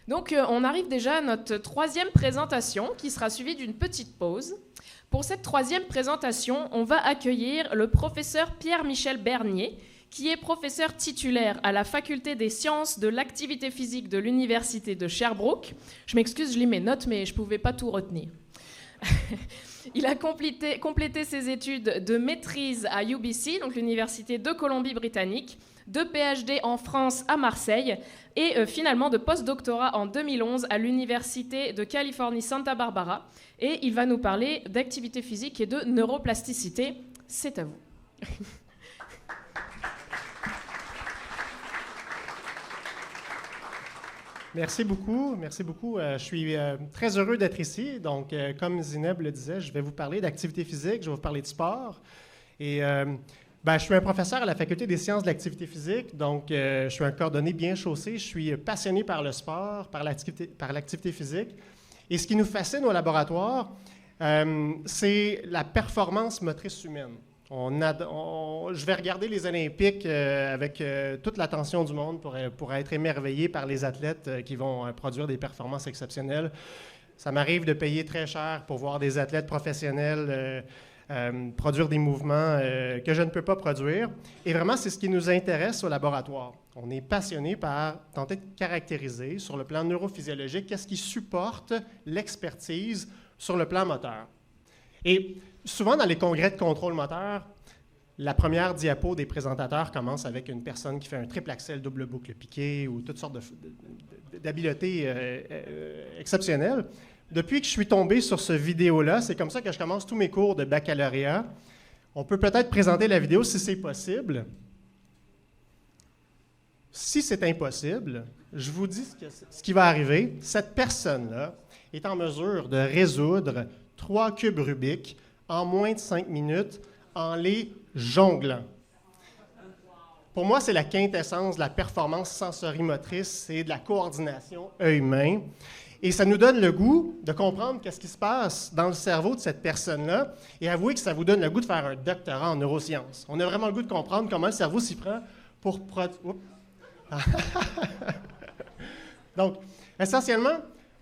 Donc, on arrive déjà à notre troisième présentation qui sera suivie d'une petite pause. Pour cette troisième présentation, on va accueillir le professeur Pierre-Michel Bernier, qui est professeur titulaire à la Faculté des sciences de l'activité physique de l'Université de Sherbrooke. Je m'excuse, je lis mes notes, mais je ne pouvais pas tout retenir. Il a complété ses études de maîtrise à UBC, donc l'Université de Colombie-Britannique, de PhD en France à Marseille et finalement de post-doctorat en 2011 à l'Université de Californie Santa Barbara. Et il va nous parler d'activité physique et de neuroplasticité. C'est à vous. Merci beaucoup. Je suis très heureux d'être ici. Donc, comme Zineb le disait, je vais vous parler d'activité physique, je vais vous parler de sport. Et je suis un professeur à la Faculté des sciences de l'activité physique, donc je suis un cordonnier bien chaussé. Je suis passionné par le sport, par l'activité physique. Et ce qui nous fascine au laboratoire, c'est la performance motrice humaine. Je vais regarder les Olympiques avec toute l'attention du monde pour être émerveillé par les athlètes qui vont produire des performances exceptionnelles. Ça m'arrive de payer très cher pour voir des athlètes professionnels produire des mouvements que je ne peux pas produire. Et vraiment, c'est ce qui nous intéresse au laboratoire. On est passionné par tenter de caractériser sur le plan neurophysiologique qu'est-ce qui supporte l'expertise sur le plan moteur. Et souvent, dans les congrès de contrôle moteur, la première diapo des présentateurs commence avec une personne qui fait un triple axel double boucle piqué ou toutes sortes d'habiletés exceptionnelles. Depuis que je suis tombé sur ce vidéo-là, c'est comme ça que je commence tous mes cours de baccalauréat. On peut peut-être présenter la vidéo si c'est possible. Si c'est impossible, je vous dis ce qui va arriver. Cette personne-là est en mesure de résoudre 3 cubes Rubik en moins de 5 minutes en les jonglant. Pour moi, c'est la quintessence de la performance sensorimotrice et de la coordination œil-main. Et ça nous donne le goût de comprendre qu'est-ce qui se passe dans le cerveau de cette personne-là. Et avouez que ça vous donne le goût de faire un doctorat en neurosciences. On a vraiment le goût de comprendre comment le cerveau s'y prend pour Donc, essentiellement,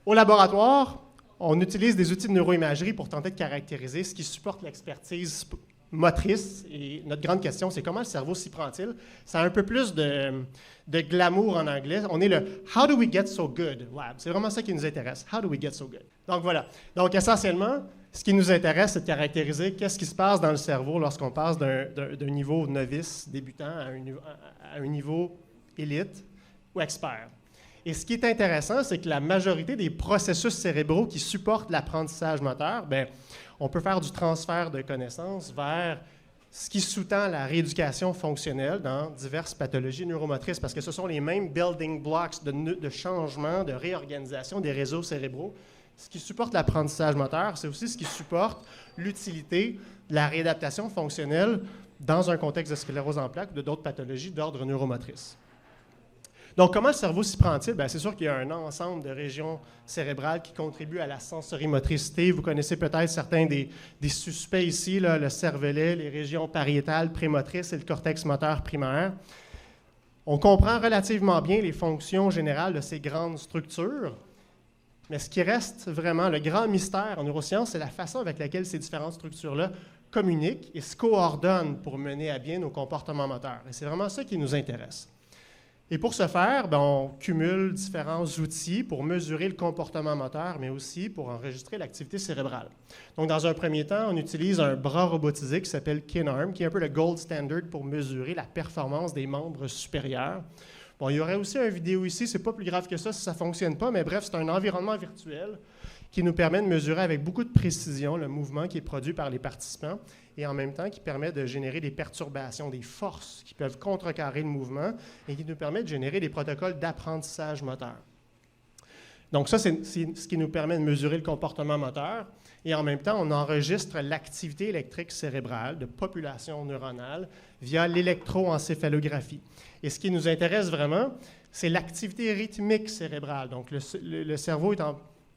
au laboratoire, on utilise des outils de neuroimagerie pour tenter de caractériser ce qui supporte l'expertise motrice. Et notre grande question, c'est comment le cerveau s'y prend-il? Ça a un peu plus de glamour en anglais. On est le « How do we get so good » lab. C'est vraiment ça qui nous intéresse. « How do we get so good » Donc voilà. Donc essentiellement, ce qui nous intéresse, c'est de caractériser qu'est-ce qui se passe dans le cerveau lorsqu'on passe d'un niveau novice, débutant, à un niveau élite ou expert. Et ce qui est intéressant, c'est que la majorité des processus cérébraux qui supportent l'apprentissage moteur, on peut faire du transfert de connaissances vers ce qui sous-tend la rééducation fonctionnelle dans diverses pathologies neuromotrices, parce que ce sont les mêmes building blocks de changement, de réorganisation des réseaux cérébraux. Ce qui supporte l'apprentissage moteur, c'est aussi ce qui supporte l'utilité de la réadaptation fonctionnelle dans un contexte de sclérose en plaques ou de d'autres pathologies d'ordre neuromotrice. Donc, comment le cerveau s'y prend-il? C'est sûr qu'il y a un ensemble de régions cérébrales qui contribuent à la sensorimotricité. Vous connaissez peut-être certains des suspects ici, là, le cervelet, les régions pariétales, prémotrices et le cortex moteur primaire. On comprend relativement bien les fonctions générales de ces grandes structures, mais ce qui reste vraiment le grand mystère en neurosciences, c'est la façon avec laquelle ces différentes structures-là communiquent et se coordonnent pour mener à bien nos comportements moteurs. Et c'est vraiment ça qui nous intéresse. Et pour ce faire, on cumule différents outils pour mesurer le comportement moteur, mais aussi pour enregistrer l'activité cérébrale. Donc, dans un premier temps, on utilise un bras robotisé qui s'appelle KinArm, qui est un peu le gold standard pour mesurer la performance des membres supérieurs. Bon, il y aurait aussi une vidéo ici, c'est pas plus grave que ça si ça ne fonctionne pas, mais bref, c'est un environnement virtuel qui nous permet de mesurer avec beaucoup de précision le mouvement qui est produit par les participants et en même temps qui permet de générer des perturbations, des forces qui peuvent contrecarrer le mouvement et qui nous permet de générer des protocoles d'apprentissage moteur. Donc ça, c'est ce qui nous permet de mesurer le comportement moteur et en même temps, on enregistre l'activité électrique cérébrale de population neuronale via l'électroencéphalographie. Et ce qui nous intéresse vraiment, c'est l'activité rythmique cérébrale. Donc le cerveau est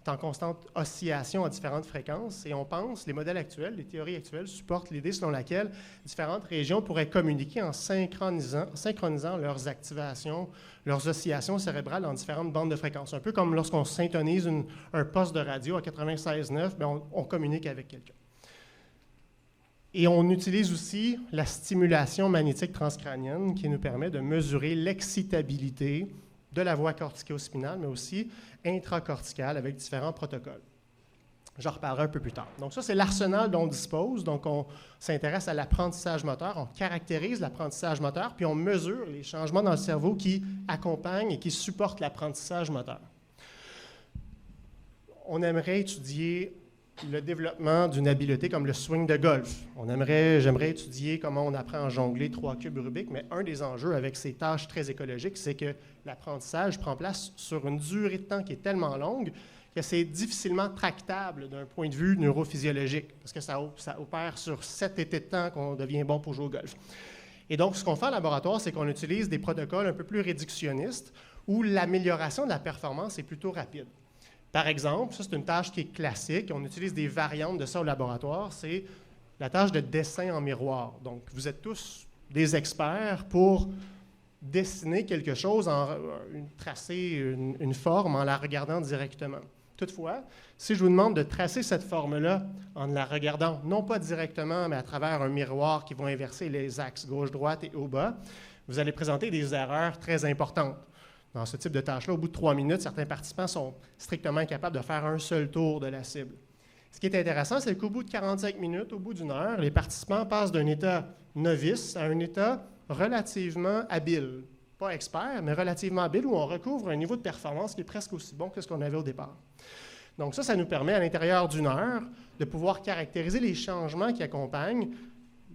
est en constante oscillation à différentes fréquences. Et on pense, les modèles actuels, les théories actuelles supportent l'idée selon laquelle différentes régions pourraient communiquer en synchronisant leurs activations, leurs oscillations cérébrales dans différentes bandes de fréquences. Un peu comme lorsqu'on syntonise un poste de radio à 96.9, bien, on communique avec quelqu'un. Et on utilise aussi la stimulation magnétique transcrânienne qui nous permet de mesurer l'excitabilité de la voie cortico-spinale, mais aussi intracorticale avec différents protocoles. J'en reparlerai un peu plus tard. Donc ça, c'est l'arsenal dont on dispose. Donc on s'intéresse à l'apprentissage moteur, on caractérise l'apprentissage moteur, puis on mesure les changements dans le cerveau qui accompagnent et qui supportent l'apprentissage moteur. On aimerait étudier le développement d'une habileté comme le swing de golf. J'aimerais étudier comment on apprend à jongler 3 cubes Rubik, mais un des enjeux avec ces tâches très écologiques, c'est que l'apprentissage prend place sur une durée de temps qui est tellement longue que c'est difficilement tractable d'un point de vue neurophysiologique, parce que ça opère sur 7 étés de temps qu'on devient bon pour jouer au golf. Et donc, ce qu'on fait en laboratoire, c'est qu'on utilise des protocoles un peu plus réductionnistes où l'amélioration de la performance est plutôt rapide. Par exemple, ça c'est une tâche qui est classique, on utilise des variantes de ça au laboratoire, c'est la tâche de dessin en miroir. Donc, vous êtes tous des experts pour dessiner quelque chose, tracer une forme en la regardant directement. Toutefois, si je vous demande de tracer cette forme-là en la regardant, non pas directement, mais à travers un miroir qui va inverser les axes gauche-droite et haut-bas, vous allez présenter des erreurs très importantes. Dans ce type de tâche-là, au bout de 3 minutes, certains participants sont strictement incapables de faire un seul tour de la cible. Ce qui est intéressant, c'est qu'au bout de 45 minutes, au bout d'une heure, les participants passent d'un état novice à un état relativement habile. Pas expert, mais relativement habile, où on recouvre un niveau de performance qui est presque aussi bon que ce qu'on avait au départ. Donc ça nous permet, à l'intérieur d'une heure, de pouvoir caractériser les changements qui accompagnent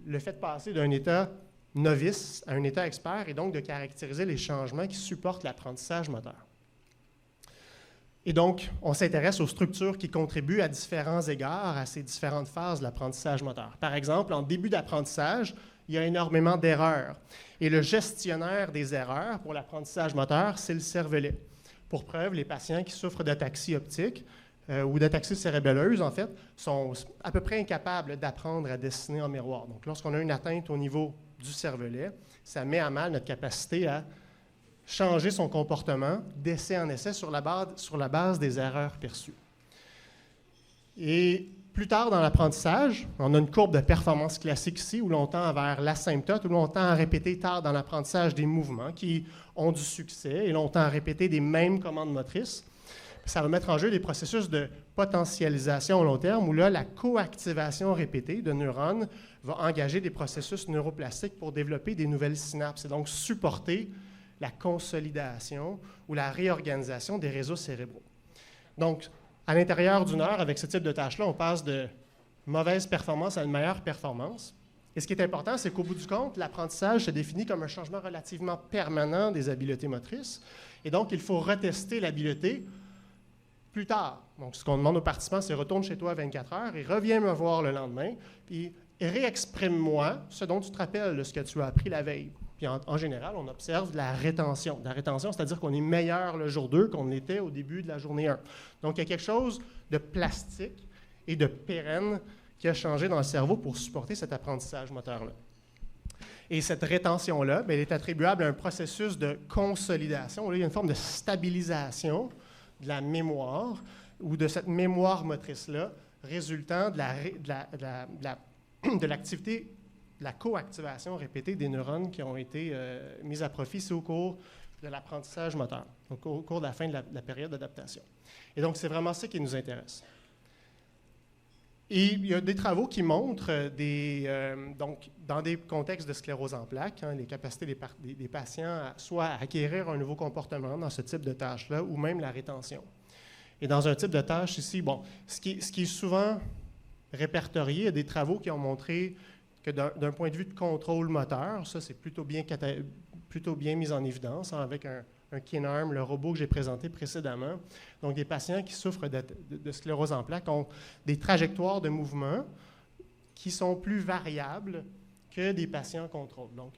le fait de passer d'un état novice à un état expert et donc de caractériser les changements qui supportent l'apprentissage moteur. Et donc, on s'intéresse aux structures qui contribuent à différents égards à ces différentes phases de l'apprentissage moteur. Par exemple, en début d'apprentissage, il y a énormément d'erreurs. Et le gestionnaire des erreurs pour l'apprentissage moteur, c'est le cervelet. Pour preuve, les patients qui souffrent d'ataxie optique ou d'ataxie cérébelleuse, en fait, sont à peu près incapables d'apprendre à dessiner en miroir. Donc, lorsqu'on a une atteinte au niveau du cervelet, ça met à mal notre capacité à changer son comportement d'essai en essai sur la base des erreurs perçues. Et plus tard dans l'apprentissage, on a une courbe de performance classique ici où l'on tend vers l'asymptote, où l'on tend à répéter tard dans l'apprentissage des mouvements qui ont du succès et l'on tend à répéter des mêmes commandes motrices. Ça va mettre en jeu des processus de potentialisation au long terme où là, la coactivation répétée de neurones va engager des processus neuroplastiques pour développer des nouvelles synapses et donc supporter la consolidation ou la réorganisation des réseaux cérébraux. Donc, à l'intérieur d'une heure, avec ce type de tâche-là, on passe de mauvaise performance à une meilleure performance. Et ce qui est important, c'est qu'au bout du compte, l'apprentissage se définit comme un changement relativement permanent des habiletés motrices. Et donc, il faut retester l'habileté plus tard. Donc, ce qu'on demande aux participants, c'est retourne chez toi à 24 heures et reviens me voir le lendemain, puis réexprime-moi ce dont tu te rappelles de ce que tu as appris la veille. Puis en général, on observe de la rétention. De la rétention, c'est-à-dire qu'on est meilleur le jour 2 qu'on l'était au début de la journée 1. Donc, il y a quelque chose de plastique et de pérenne qui a changé dans le cerveau pour supporter cet apprentissage moteur-là. Et cette rétention-là, bien, elle est attribuable à un processus de consolidation. Là, il y a une forme de stabilisation de la mémoire ou de cette mémoire motrice-là résultant de l'activité, de la coactivation répétée des neurones qui ont été mis à profit ici au cours de l'apprentissage moteur, donc au cours de la fin de la période d'adaptation. Et donc, c'est vraiment ça qui nous intéresse. Et il y a des travaux qui montrent, donc, dans des contextes de sclérose en plaques, les capacités des patients soit à acquérir un nouveau comportement dans ce type de tâche-là, ou même la rétention. Et dans un type de tâche ici, bon, ce qui est souvent répertorié, il y a des travaux qui ont montré que d'un point de vue de contrôle moteur, ça c'est plutôt bien mis en évidence avec un KinArm, le robot que j'ai présenté précédemment. Donc, des patients qui souffrent de sclérose en plaques ont des trajectoires de mouvement qui sont plus variables que des patients contrôle. Donc,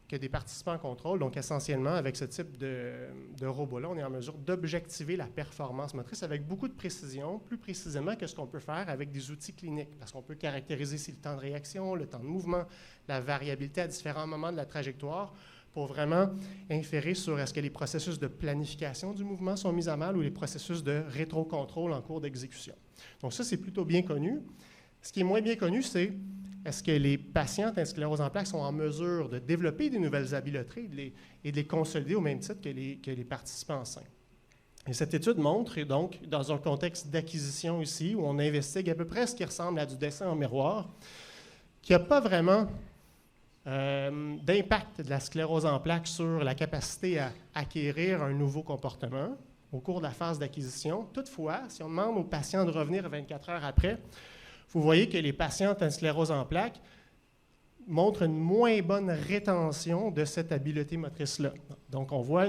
que des participants contrôlent. Donc, essentiellement, avec ce type de robot-là, on est en mesure d'objectiver la performance motrice avec beaucoup de précision, plus précisément que ce qu'on peut faire avec des outils cliniques, parce qu'on peut caractériser si le temps de réaction, le temps de mouvement, la variabilité à différents moments de la trajectoire, pour vraiment inférer sur est-ce que les processus de planification du mouvement sont mis à mal ou les processus de rétrocontrôle en cours d'exécution. Donc ça, c'est plutôt bien connu. Ce qui est moins bien connu, c'est est-ce que les patients atteints de sclérose en plaques sont en mesure de développer des nouvelles habiletés et de les consolider au même titre que les participants sains. Et cette étude montre, et donc, dans un contexte d'acquisition ici, où on investigue à peu près ce qui ressemble à du dessin en miroir, qu'il n'y a pas vraiment d'impact de la sclérose en plaques sur la capacité à acquérir un nouveau comportement au cours de la phase d'acquisition. Toutefois, si on demande aux patients de revenir 24 heures après, vous voyez que les patients atteints de sclérose en plaques montrent une moins bonne rétention de cette habileté motrice-là. Donc, on voit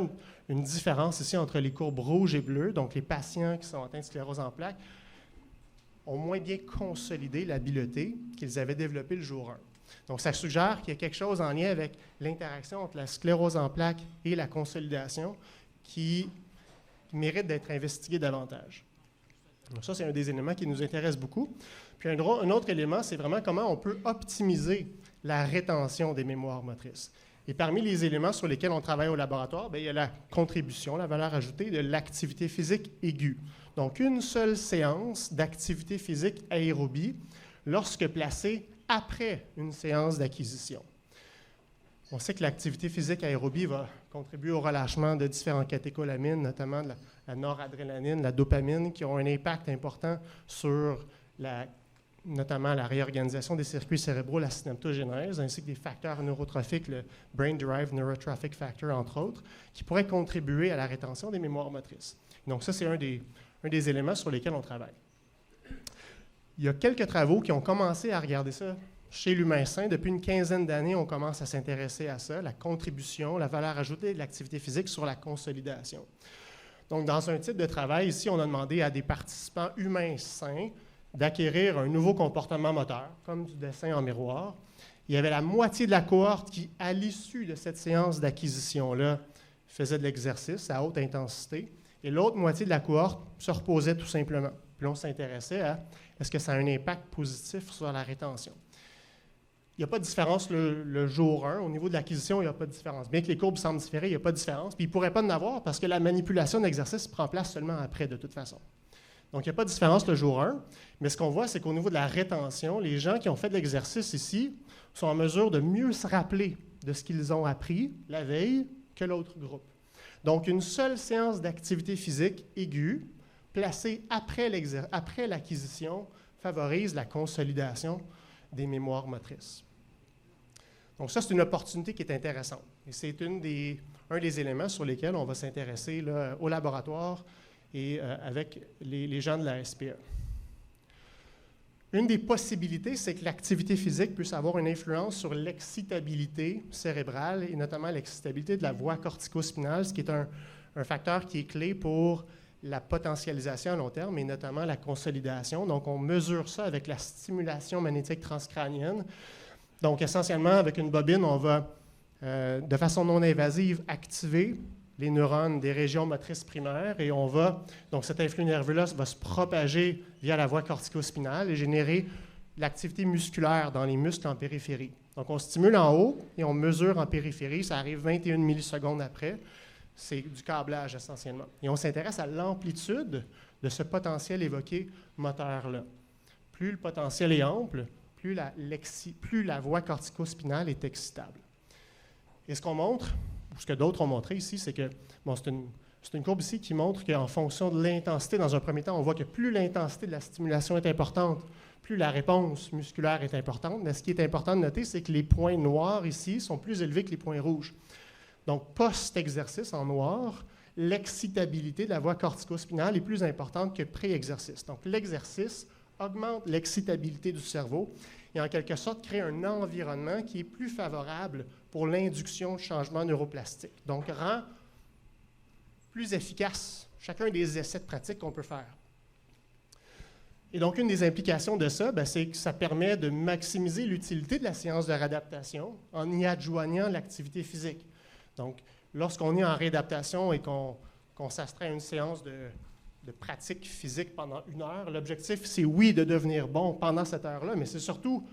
une différence ici entre les courbes rouges et bleues. Donc, les patients qui sont atteints de sclérose en plaques ont moins bien consolidé l'habileté qu'ils avaient développée le jour 1. Donc, ça suggère qu'il y a quelque chose en lien avec l'interaction entre la sclérose en plaques et la consolidation qui mérite d'être investigué davantage. Donc, ça, c'est un des éléments qui nous intéresse beaucoup. Puis, un autre élément, c'est vraiment comment on peut optimiser la rétention des mémoires motrices. Et parmi les éléments sur lesquels on travaille au laboratoire, bien, il y a la contribution, la valeur ajoutée de l'activité physique aiguë. Donc, une seule séance d'activité physique aérobie lorsque placée après une séance d'acquisition. On sait que l'activité physique aérobie va contribuer au relâchement de différents catécholamines, notamment de la noradrénaline, la dopamine, qui ont un impact important sur notamment la réorganisation des circuits cérébraux, la synaptogénèse, ainsi que des facteurs neurotrophiques, le Brain-Derived Neurotrophic Factor, entre autres, qui pourraient contribuer à la rétention des mémoires motrices. Donc ça, c'est un des éléments sur lesquels on travaille. Il y a quelques travaux qui ont commencé à regarder ça chez l'humain sain. Depuis une quinzaine d'années, on commence à s'intéresser à ça, la contribution, la valeur ajoutée de l'activité physique sur la consolidation. Donc, dans un type de travail, ici, on a demandé à des participants humains sains d'acquérir un nouveau comportement moteur, comme du dessin en miroir. Il y avait la moitié de la cohorte qui, à l'issue de cette séance d'acquisition-là, faisait de l'exercice à haute intensité, et l'autre moitié de la cohorte se reposait tout simplement. Puis on s'intéressait à est-ce que ça a un impact positif sur la rétention. Il n'y a pas de différence le jour 1. Au niveau de l'acquisition, il n'y a pas de différence. Bien que les courbes semblent différer, il n'y a pas de différence. Puis il ne pourrait pas en avoir parce que la manipulation d'exercice prend place seulement après, de toute façon. Donc, il n'y a pas de différence le jour 1. Mais ce qu'on voit, c'est qu'au niveau de la rétention, les gens qui ont fait de l'exercice ici sont en mesure de mieux se rappeler de ce qu'ils ont appris la veille que l'autre groupe. Donc, une seule séance d'activité physique aiguë, placée après l'acquisition, favorise la consolidation des mémoires motrices. Donc ça, c'est une opportunité qui est intéressante. Et c'est un des éléments sur lesquels on va s'intéresser au laboratoire et avec les gens de la SPE. Une des possibilités, c'est que l'activité physique puisse avoir une influence sur l'excitabilité cérébrale et notamment l'excitabilité de la voie cortico-spinale, ce qui est un facteur qui est clé pour la potentialisation à long terme et notamment la consolidation. Donc, on mesure ça avec la stimulation magnétique transcrânienne. Donc, essentiellement, avec une bobine, on va, de façon non invasive, activer les neurones des régions motrices primaires et donc cet influx nerveux-là va se propager via la voie cortico-spinale et générer l'activité musculaire dans les muscles en périphérie. Donc, on stimule en haut et on mesure en périphérie. Ça arrive 21 millisecondes après. C'est du câblage essentiellement. Et on s'intéresse à l'amplitude de ce potentiel évoqué moteur-là. Plus le potentiel est ample, plus la voie cortico-spinale est excitable. Et ce qu'on montre, ou ce que d'autres ont montré ici, c'est que, c'est une courbe ici qui montre qu'en fonction de l'intensité, dans un premier temps, on voit que plus l'intensité de la stimulation est importante, plus la réponse musculaire est importante. Mais ce qui est important de noter, c'est que les points noirs ici sont plus élevés que les points rouges. Donc, post-exercice en noir, l'excitabilité de la voie cortico-spinale est plus importante que pré-exercice. Donc, l'exercice augmente l'excitabilité du cerveau et en quelque sorte crée un environnement qui est plus favorable pour l'induction de changements neuroplastiques. Donc, rend plus efficace chacun des essais de pratique qu'on peut faire. Et donc, une des implications de ça, c'est que ça permet de maximiser l'utilité de la séance de réadaptation en y adjoignant l'activité physique. Donc, lorsqu'on est en réadaptation et qu'on s'astreint à une séance de pratique physique pendant 1 heure, l'objectif, c'est oui de devenir bon pendant cette heure-là, mais c'est surtout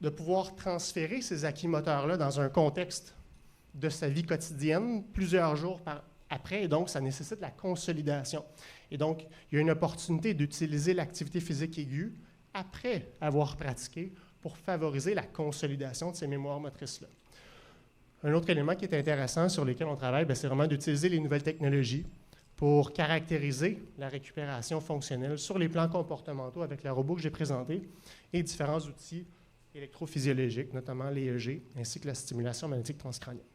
de pouvoir transférer ces acquis moteurs-là dans un contexte de sa vie quotidienne plusieurs jours après, et donc ça nécessite la consolidation. Et donc, il y a une opportunité d'utiliser l'activité physique aiguë après avoir pratiqué pour favoriser la consolidation de ces mémoires motrices-là. Un autre élément qui est intéressant sur lequel on travaille, c'est vraiment d'utiliser les nouvelles technologies pour caractériser la récupération fonctionnelle sur les plans comportementaux avec le robot que j'ai présenté et différents outils électrophysiologiques, notamment l'EEG, ainsi que la stimulation magnétique transcrânienne.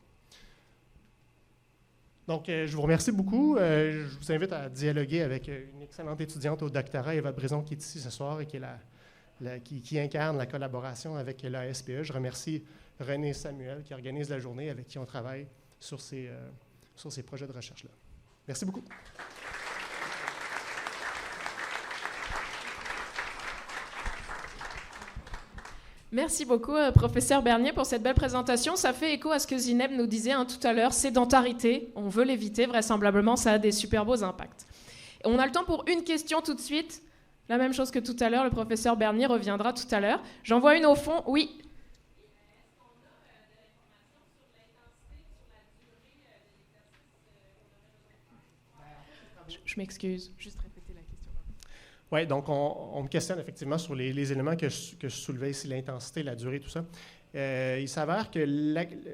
Donc, je vous remercie beaucoup. Je vous invite à dialoguer avec une excellente étudiante au doctorat, Eva Brison, qui est ici ce soir et qui incarne la collaboration avec l'ASPE. Je remercie René Samuel, qui organise la journée, avec qui on travaille sur ces projets de recherche-là. Merci beaucoup. Merci beaucoup, professeur Bernier, pour cette belle présentation. Ça fait écho à ce que Zineb nous disait tout à l'heure, sédentarité, on veut l'éviter, vraisemblablement, ça a des super beaux impacts. Et on a le temps pour une question tout de suite. La même chose que tout à l'heure, le professeur Bernier reviendra tout à l'heure. J'en vois une au fond, oui. Je m'excuse, juste répéter la question. Oui, donc on me questionne effectivement sur les éléments que je soulevais ici, l'intensité, la durée, tout ça. Il s'avère que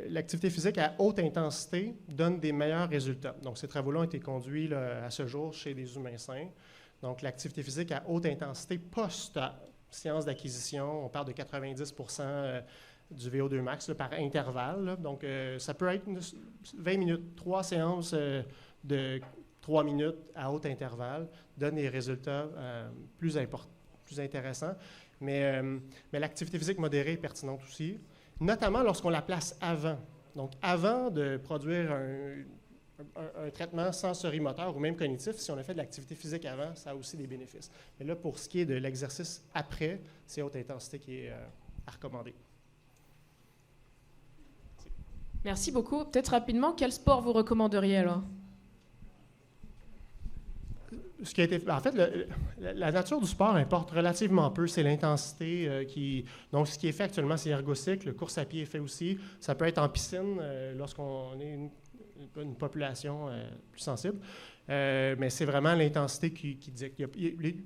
l'activité physique à haute intensité donne des meilleurs résultats. Donc, ces travaux-là ont été conduits à ce jour chez des humains sains. Donc, l'activité physique à haute intensité post-séance d'acquisition, on parle de 90 du VO2 max par intervalle. Là. Donc, ça peut être 20 minutes, 3 séances de 3 minutes à haut intervalle donnent des résultats plus intéressants. Mais l'activité physique modérée est pertinente aussi, notamment lorsqu'on la place avant. Donc, avant de produire un traitement sensorimoteur ou même cognitif, si on a fait de l'activité physique avant, ça a aussi des bénéfices. Mais là, pour ce qui est de l'exercice après, c'est haute intensité qui est à recommander. Merci beaucoup. Peut-être rapidement, quel sport vous recommanderiez alors? Ce qui a été, en fait, la nature du sport importe relativement peu. C'est l'intensité Donc, ce qui est fait actuellement, c'est ergocycle. Le course à pied est fait aussi. Ça peut être en piscine lorsqu'on est une population plus sensible. Mais c'est vraiment l'intensité qui dit.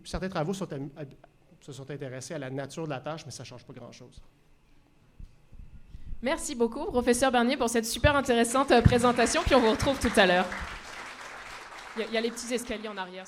Certains travaux se sont intéressés à la nature de la tâche, mais ça ne change pas grand-chose. Merci beaucoup, professeur Bernier, pour cette super intéressante présentation. Puis on vous retrouve tout à l'heure. Il y a les petits escaliers en arrière.